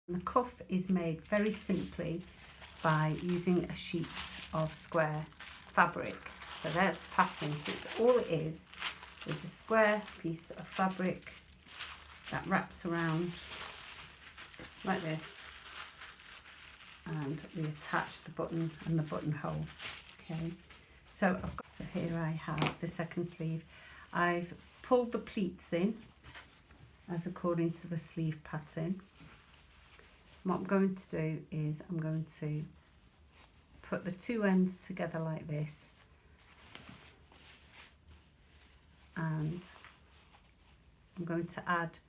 The cuff is made very simply by using a sheet of square fabric. So there's the pattern. So it's all it is a square piece of fabric that wraps around like this, and we attach the button and the buttonhole. Okay, so here I have the second sleeve. I've pulled the pleats in as according to the sleeve pattern. What I'm going to do is I'm going to put the two ends together like this, and I'm going to add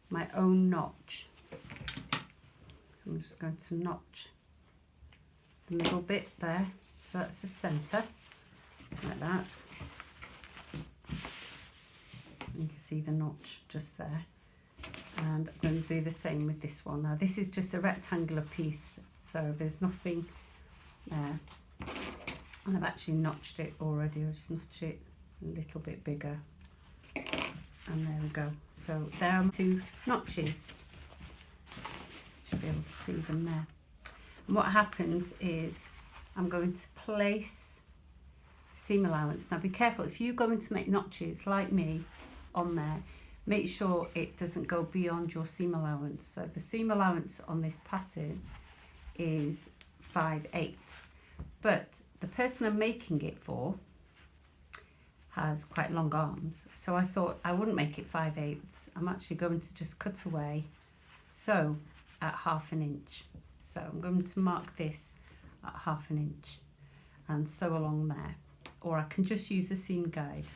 my own notch. So I'm just going to notch the middle bit there, so that's the centre, like that. You can see the notch just there. And I'm going to do the same with this one. Now this is just a rectangular piece, so there's nothing there. And I've actually notched it already. I'll just notch it a little bit bigger. And there we go. So there are two notches. Should be able to see them there. And what happens is I'm going to place seam allowance. Now be careful, if you're going to make notches like me on there, make sure it doesn't go beyond your seam allowance. So the seam allowance on this pattern is 5/8, but the person I'm making it for has quite long arms, so I thought I wouldn't make it 5/8. I'm actually going to just cut away, so at 1/2 inch. So I'm going to mark this at 1/2 inch and sew along there, or I can just use a seam guide.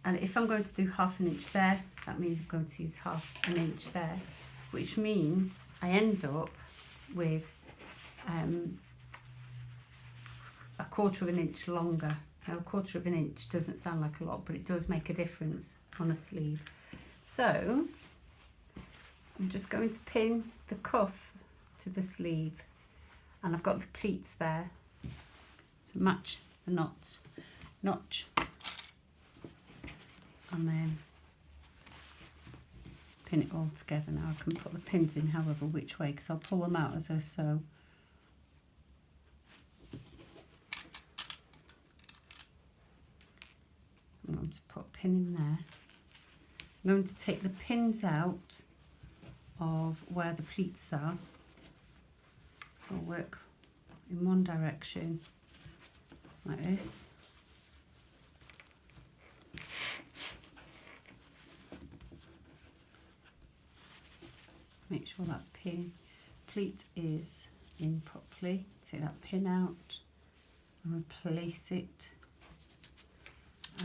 And if I'm going to do 1/2 inch there, that means I'm going to use 1/2 inch there, which means I end up with 1/4 inch longer. Now 1/4 inch doesn't sound like a lot, but it does make a difference on a sleeve. So I'm just going to pin the cuff to the sleeve, and I've got the pleats there to match the notch. And then pin it all together. Now I can put the pins in however which way, because I'll pull them out as I sew. I'm going to put a pin in there. I'm going to take the pins out of where the pleats are. I'll work in one direction like this. Make sure that pleat is in properly. Take that pin out and replace it.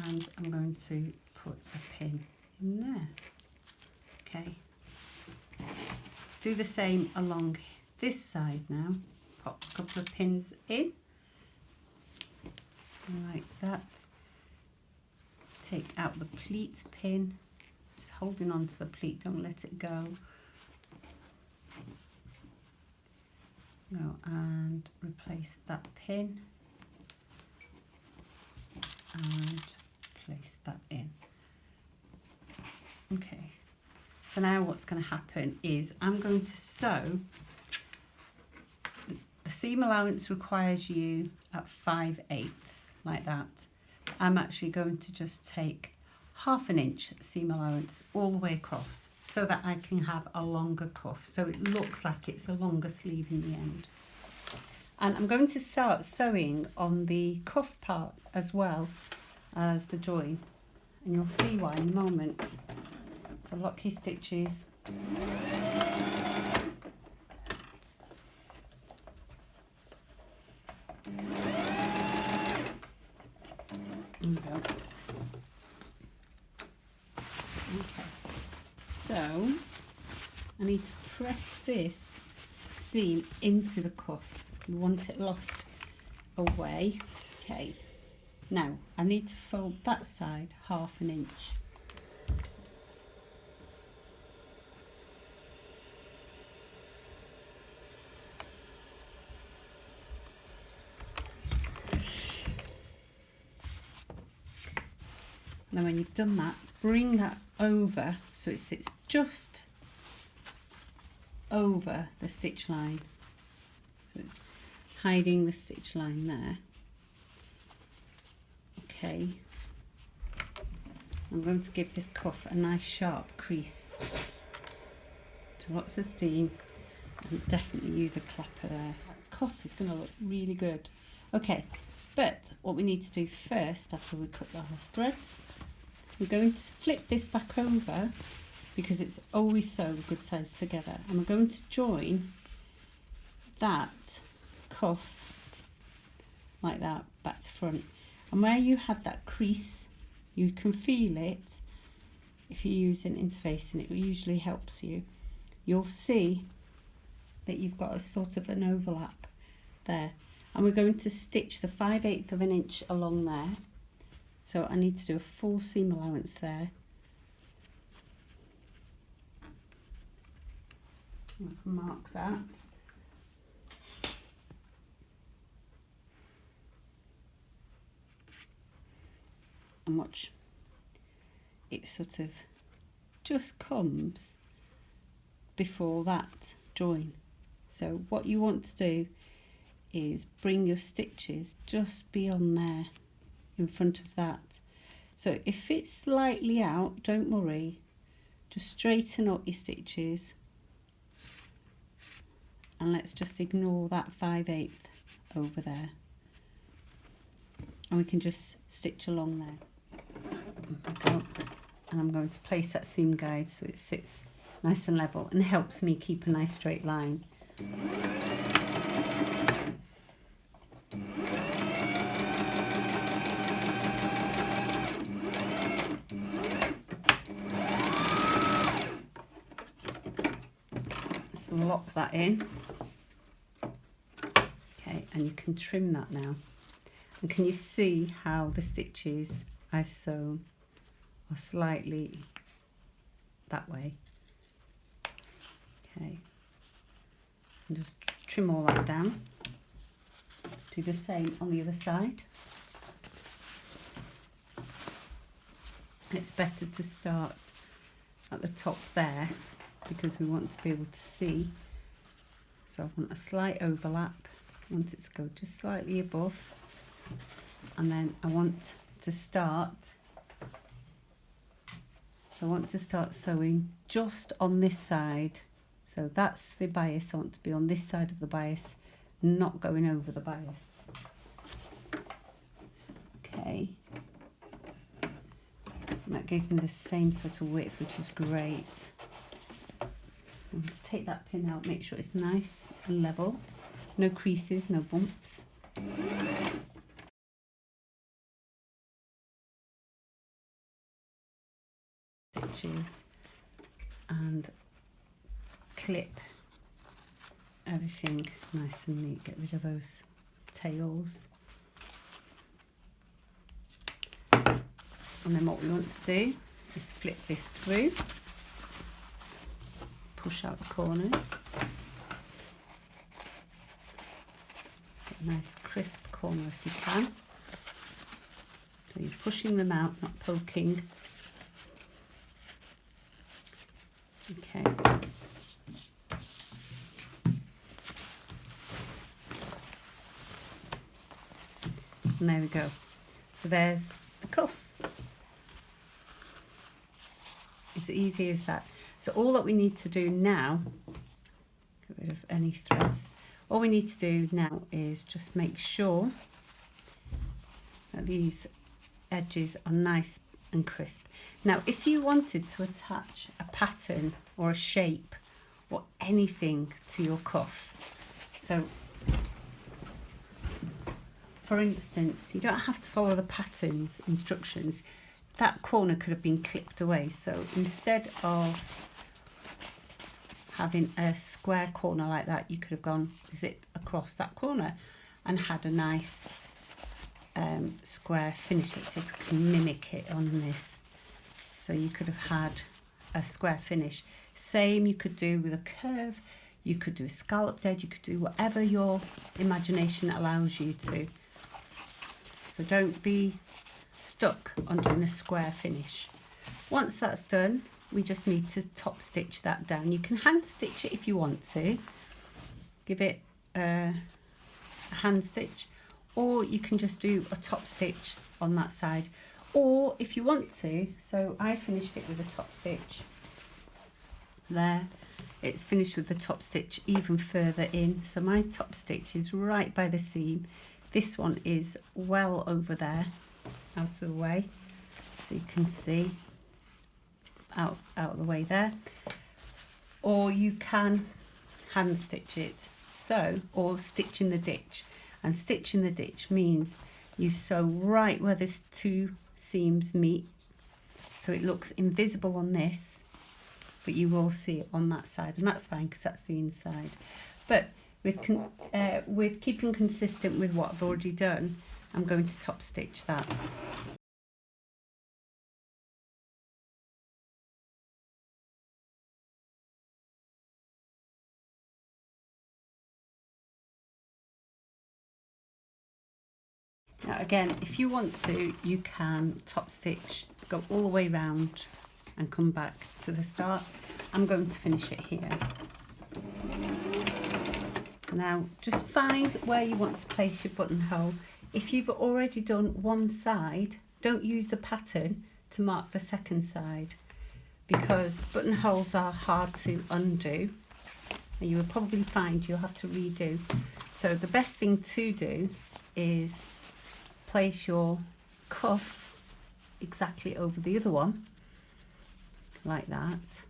And I'm going to put a pin in there. Okay. Do the same along this side now. Pop a couple of pins in. Like that. Take out the pleat pin. Just holding on to the pleat, don't let it go. Go and replace that pin and place that in. Okay, so now what's going to happen is I'm going to sew. The seam allowance requires you at 5/8, like that. I'm actually going to just take 1/2 inch seam allowance all the way across, so that I can have a longer cuff, so it looks like it's a longer sleeve in the end. And I'm going to start sewing on the cuff part as well as the join, and you'll see why in a moment. So lock your stitches. There we go. Okay. So I need to press this seam into the cuff. You want it lost away. Okay. Now I need to fold that side 1/2 inch. Now when you've done that, bring that over so it sits just over the stitch line. So it's hiding the stitch line there. Okay. I'm going to give this cuff a nice sharp crease. So lots of steam, and definitely use a clapper there. That cuff is going to look really good. Okay, but what we need to do first, after we cut our threads, we're going to flip this back over because it's always sewn good sides together, and we're going to join that cuff like that back to front. And where you had that crease, you can feel it. If you're using interfacing, it usually helps you. You'll see that you've got a sort of an overlap there, and we're going to stitch the 5/8 of an inch along there. So I need to do a full seam allowance there. I can mark that. And watch, it sort of just comes before that join. So what you want to do is bring your stitches just beyond there, in front of that. So if it's slightly out, don't worry, just straighten up your stitches, and let's just ignore that 5/8 over there, and we can just stitch along there. And I'm going to place that seam guide so it sits nice and level and helps me keep a nice straight line. So lock that in. Okay, and you can trim that now. And can you see how the stitches I've sewn are slightly that way? Okay, and just trim all that down. Do the same on the other side. It's better to start at the top there because we want to be able to see. So I want a slight overlap. I want it to go just slightly above, and then I want to start. So I want to start sewing just on this side. So that's the bias. I want to be on this side of the bias, not going over the bias. Okay. And that gives me the same sort of width, which is great. I'll just take that pin out, make sure it's nice and level. No creases, no bumps. Stitches and clip everything nice and neat. Get rid of those tails. And then what we want to do is flip this through, push out the corners, get a nice crisp corner if you can. So you're pushing them out, not poking. Okay. And there we go. So there's the cuff. It's easy as that. So all that we need to do now, get rid of any threads, all we need to do now is just make sure that these edges are nice and crisp. Now if you wanted to attach a pattern or a shape or anything to your cuff, so for instance, you don't have to follow the pattern's instructions. That corner could have been clipped away. So instead of having a square corner like that, you could have gone zip across that corner and had a nice square finish. Let's see if we can mimic it on this. So you could have had a square finish. Same you could do with a curve. You could do a scalloped edge. You could do whatever your imagination allows you to. So don't be stuck on doing a square finish. Once that's done, we just need to top stitch that down. You can hand stitch it if you want to, give it a hand stitch, or you can just do a top stitch on that side, or if you want to, so I finished it with a top stitch there. It's finished with the top stitch even further in, so my top stitch is right by the seam. This one is well over there, out of the way, so you can see out of the way there. Or you can hand stitch it, so, or stitch in the ditch. And stitch in the ditch means you sew right where these two seams meet, so it looks invisible on this, but you will see it on that side, and that's fine because that's the inside. But with keeping consistent with what I've already done, I'm going to top stitch that. Now again, if you want to, you can top stitch, go all the way round and come back to the start. I'm going to finish it here. So now just find where you want to place your buttonhole. If you've already done one side, don't use the pattern to mark the second side, because buttonholes are hard to undo and you will probably find you'll have to redo. So the best thing to do is place your cuff exactly over the other one, like that,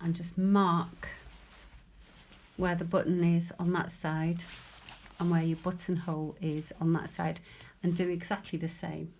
and just mark where the button is on that side and where your buttonhole is on that side, and do exactly the same.